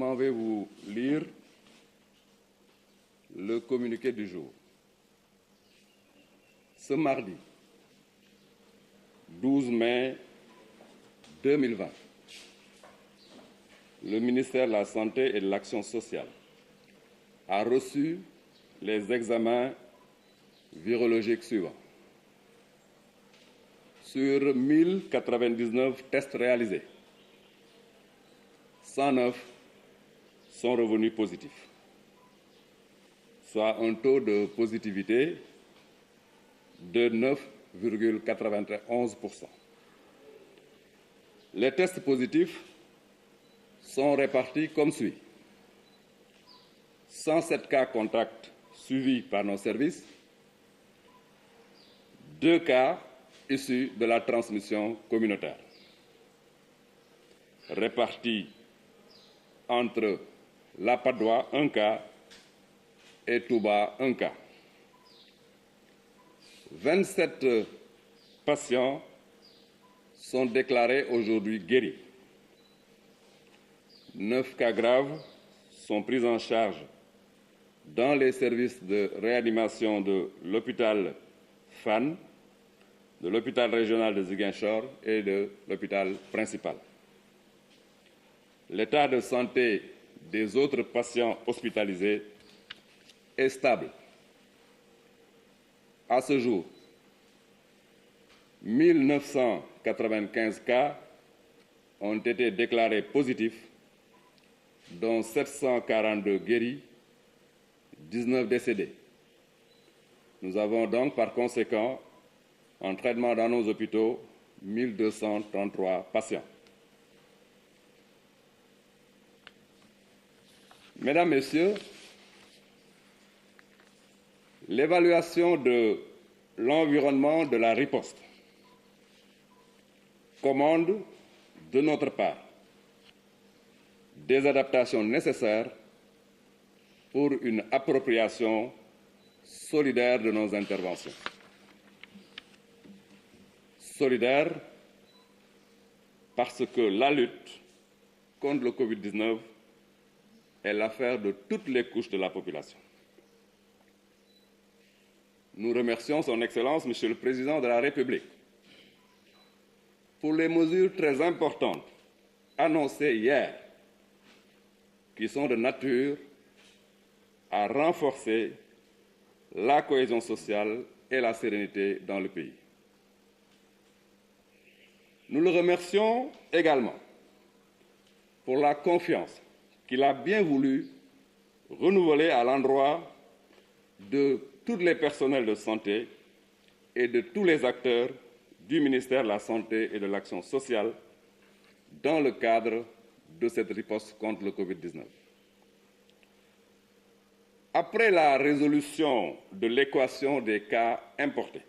m'en vais vous lire le communiqué du jour. Ce mardi 12 mai 2020, le ministère de la Santé et de l'Action sociale a reçu les examens virologiques suivants. Sur 1099 tests réalisés, 109 sont revenus positifs, soit un taux de positivité de 9,91%. Les tests positifs sont répartis comme suit. 107 cas contacts suivis par nos services, 2 cas issus de la transmission communautaire, répartis entre La Padoue, 1 cas, et Touba, 1 cas. 27 patients sont déclarés aujourd'hui guéris. 9 cas graves sont pris en charge dans les services de réanimation de l'hôpital Fann, de l'hôpital régional de Ziguinchor et de l'hôpital principal. L'état de santé des autres patients hospitalisés est stable. À ce jour, 1995 cas ont été déclarés positifs, dont 742 guéris, 19 décédés. Nous avons donc par conséquent en traitement dans nos hôpitaux 1233 patients. Mesdames, Messieurs, l'évaluation de l'environnement de la riposte commande de notre part des adaptations nécessaires pour une appropriation solidaire de nos interventions. Solidaire parce que la lutte contre le Covid-19 est l'affaire de toutes les couches de la population. Nous remercions Son Excellence, Monsieur le Président de la République, pour les mesures très importantes annoncées hier, qui sont de nature à renforcer la cohésion sociale et la sérénité dans le pays. Nous le remercions également pour la confiance qu'il a bien voulu renouveler à l'endroit de tous les personnels de santé et de tous les acteurs du ministère de la Santé et de l'Action sociale dans le cadre de cette riposte contre le Covid-19. Après la résolution de l'équation des cas importés,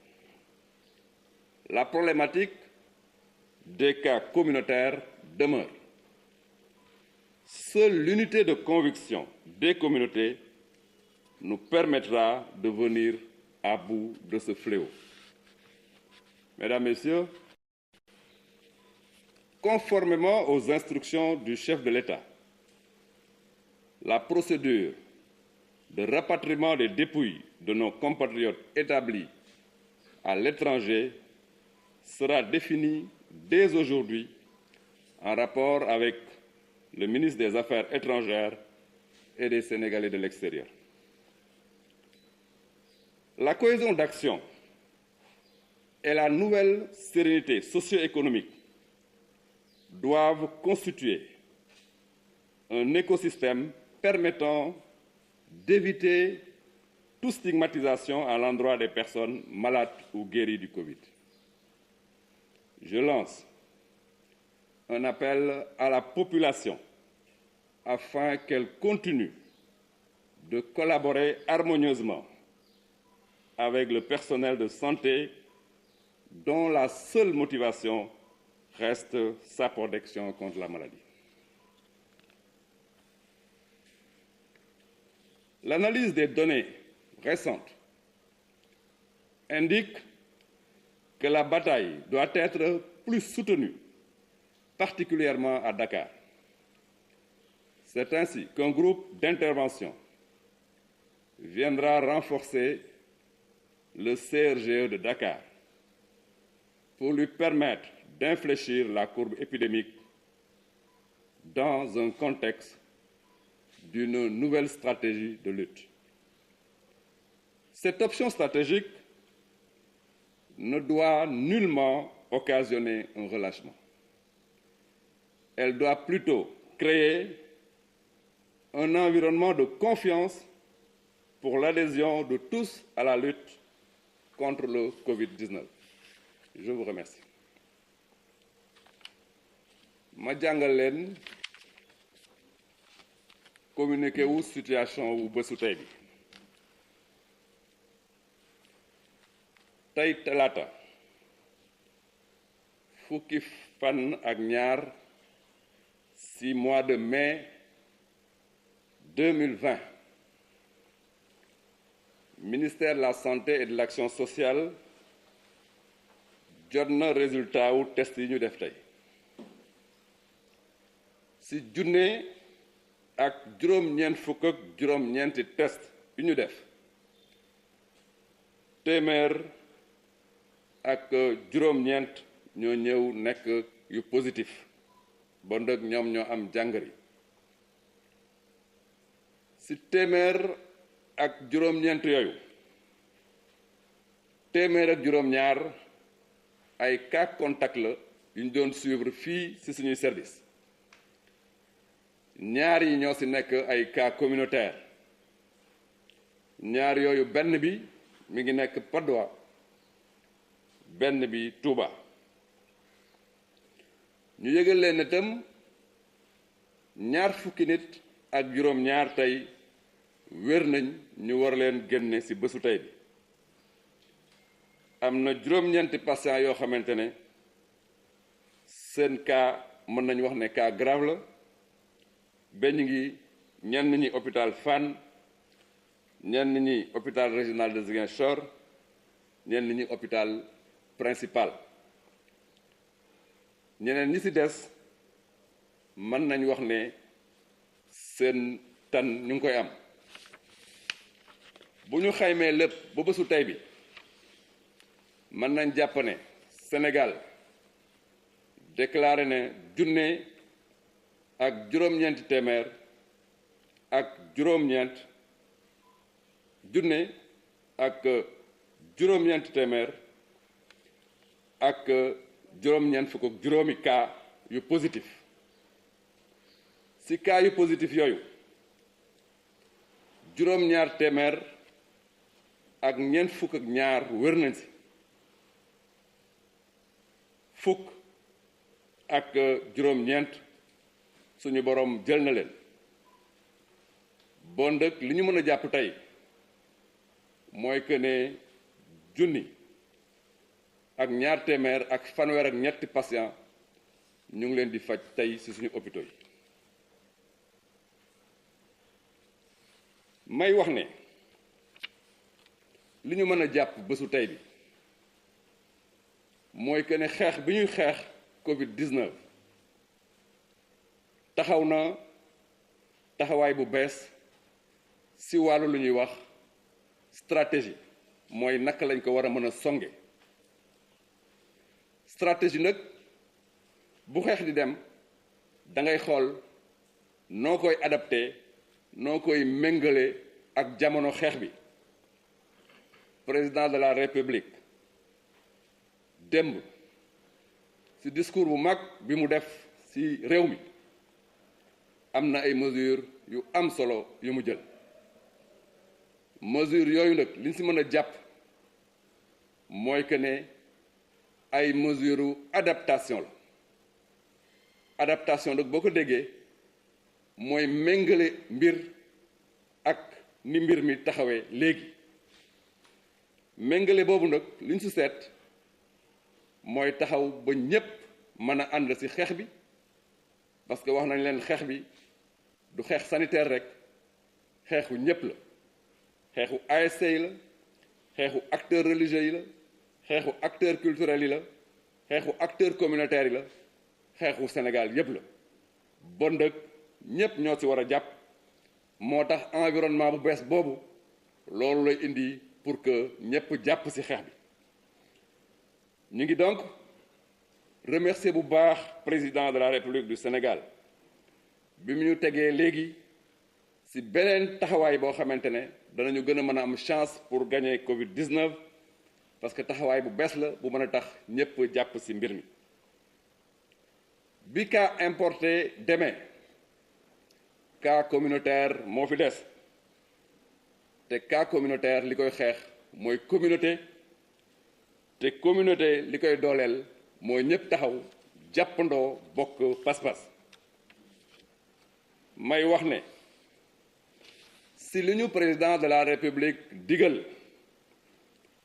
la problématique des cas communautaires demeure. Seule l'unité de conviction des communautés nous permettra de venir à bout de ce fléau. Mesdames, Messieurs, conformément aux instructions du chef de l'État, la procédure de rapatriement des dépouilles de nos compatriotes établis à l'étranger sera définie dès aujourd'hui en rapport avec le ministre des Affaires étrangères et des Sénégalais de l'extérieur. La cohésion d'action et la nouvelle sérénité socio-économique doivent constituer un écosystème permettant d'éviter toute stigmatisation à l'endroit des personnes malades ou guéries du Covid. Je lance un appel à la population afin qu'elle continue de collaborer harmonieusement avec le personnel de santé dont la seule motivation reste sa protection contre la maladie. L'analyse des données récentes indique que la bataille doit être plus soutenue, particulièrement à Dakar. C'est ainsi qu'un groupe d'intervention viendra renforcer le CRGE de Dakar pour lui permettre d'infléchir la courbe épidémique dans un contexte d'une nouvelle stratégie de lutte. Cette option stratégique ne doit nullement occasionner un relâchement. Elle doit plutôt créer un environnement de confiance pour l'adhésion de tous à la lutte contre le Covid-19. Je vous remercie. ma jàngal leen communiqué wu situation wu bésu tey bi tey talaata fukki fan ak ñaar ci mois de mai 2020 ministère de la santé et de l'action sociale jot na résultat wu test yi ñu def tey ci junne ak juróom-ñeent fukk ak juróom-ñeenti test yu ñu def téeméer ak juróom-ñeent ñoo ñëw nekk yu positif ba ndëg ñoom ñoo am jàngari ci téeméer ak juróom-ñeent yooyu téeméer ak juróom-ñaar ay cas contact la yu ñu doon suivre fii ci suñuy service ñaar yi ñoo ci nekk ay cas communautaire ñaar yooyu benn bi mi ngi nekk Patte d'Oie benn bi Touba ñu yëgal leen itam ñaar fukki nit ak juróom-ñaar tey wér nañ ñu war leen génne ci bésu tey bi am na juróom-ñeenti patients yoo xamante ne seen cas mën nañu wax ne cas grave la benn ngi ñenn ñi hôpital Fann ñenn ñi hôpital régional de Ziguinchor ñenn ñi hôpital principal ñeneen ñi ci des mën nañ wax ne seen tan ñu ngi koy am bu ñu xaymee lépp ba bésu tey bi mën nañ jàpp ne Sénégal déclaré ne junne ak juróom-ñeenti téeméer ak juróom-ñeent junne ak juróom-ñeenti téeméer ak juróom-ñeent fukk ak juróomi cas yu positif ci cas yu positif yooyu juróom-ñaar téeméer ak ñeent fukk ak ñaar wér nañ ci fukk ak juróom-ñeent suñu boroom jël na leen bon dëkk li ñu mën a jàpp tey mooy que ne junni ak ñaar téeméer ak fanweer ak ñetti patient ñu ngi leen di faj tey ci suñu hôpitaux yi may wax ne li ñu mën a jàpp bésu tey bi mooy que ne xeex bi ñuy xeex Covid-19 taxaw na taxawaay bu bees ci wàllu lu ñuy wax stratégie mooy naka lañ ko war a mën a songe stratégie nag bu xeex di dem da ngay xool noo koy adapté noo koy méngale ak jamono xeex bi président de la république démb ci discours bu mag bi mu def ci réew mi am na ay mesures yu am solo yu mu jël mesures yooyu nag li ñu ci mën a jàpp mooy que ne ay mesures adaptation la adaptation nag boo ko déggee mooy méngale mbir ak ni mbir mi taxawee léegi méngale boobu nag li ñu ci seet mooy taxaw ba ñépp mën a ànd ci xeex bi parce que wax nañ leen xeex bi du xeex sanitaire rek xeexu ñépp la xeexu ASC yi la xeexu acteurs religieux yi la xeexu acteurs culturels yi la xeexu acteurs communautaires yi la xeexu Sénégal yépp la bon dëkk ñépp ñoo ci war a jàpp moo tax environnement bu bees boobu loolu lay indi pour que ñépp jàpp ci xeex bi ñu ngi donc remercier bu baax président de la République du Sénégal bi mu ñu tegee léegi ci beneen taxawaay boo xamante ne danañu gën a mën a am chance pour gagner Covid-19 parce que taxawaay bu bees la bu mën a tax ñépp jàpp ci mbir mi bi cas importé demee cas communautaire moo fi des te cas communautaire li koy xeex mooy communauté te communauté li koy dooleel mooy ñépp taxaw jàppandoo bokk pas-pas may wax ne si li ñu président de la République digal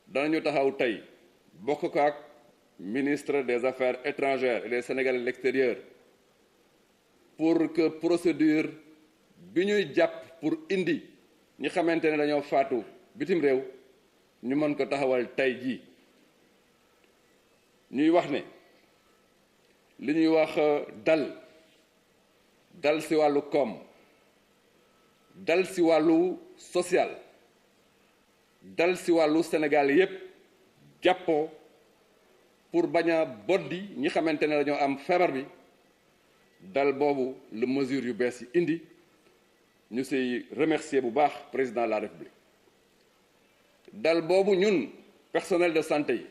danañu taxaw tey bokk ko ak ministre des Affaires étrangères et des Sénégalais de l'extérieur pour que procédure bi ñuy jàpp pour indi ñi xamante ne dañoo faatu bitim réew ñu mën ko taxawal tey jii ñuy wax ne li ñuy wax dal ci wàllu koom dal ci wàllu social dal ci wàllu Sénégal yépp jàppoo pour bañ a boddi ñi xamante ne dañoo am feebar bi dal boobu la mesure yu bees yi indi ñu ci remercier bu baax président de la République dal boobu ñun personnel de santé yi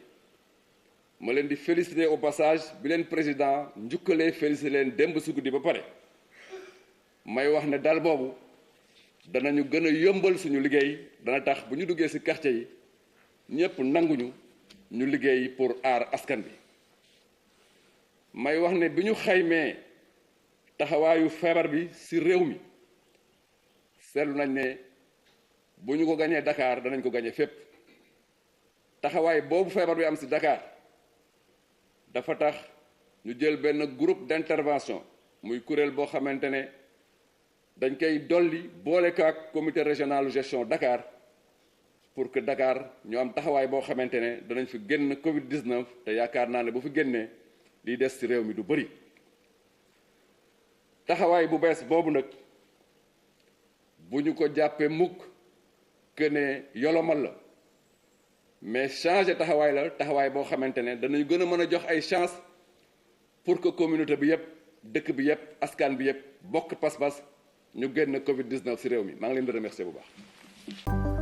ma leen di féliciter au passage bi leen président njukkalee féliciter leen démb ci guddi ba pare may wax ne dal boobu danañu gën a yombal suñu liggéey dana tax bu ñu duggee ci quartier yi ñépp nanguñu ñu liggéey pour aar askan bi may wax ne bi ñu xaymee taxawaayu feebar bi ci réew mi seetlu nañ ne bu ñu ko gañee Dakar danañ ko gañee fépp taxawaay boobu feebar bi am ci Dakar dafa tax ñu jël benn groupe d'intervention muy kuréel boo xamante ne dañ koy dolli boole ko ak comité régional de gestion Dakar pour que Dakar ñu am taxawaay boo xamante ne danañ fi génn Covid-19 te yaakaar naa ne bu fi génnee liy des ci réew mi du bari taxawaay bu bees boobu nag bu ñu ko jàppee mukk que ne yolomal la mais changer taxawaay la taxawaay boo xamante ne danañ gën a mën a jox ay chance pour que communauté bi yépp dëkk bi yépp askan bi yépp bokk pas-pas ñu génn Covid-19 ci réew mi maa ngi leen di remercier bu baax.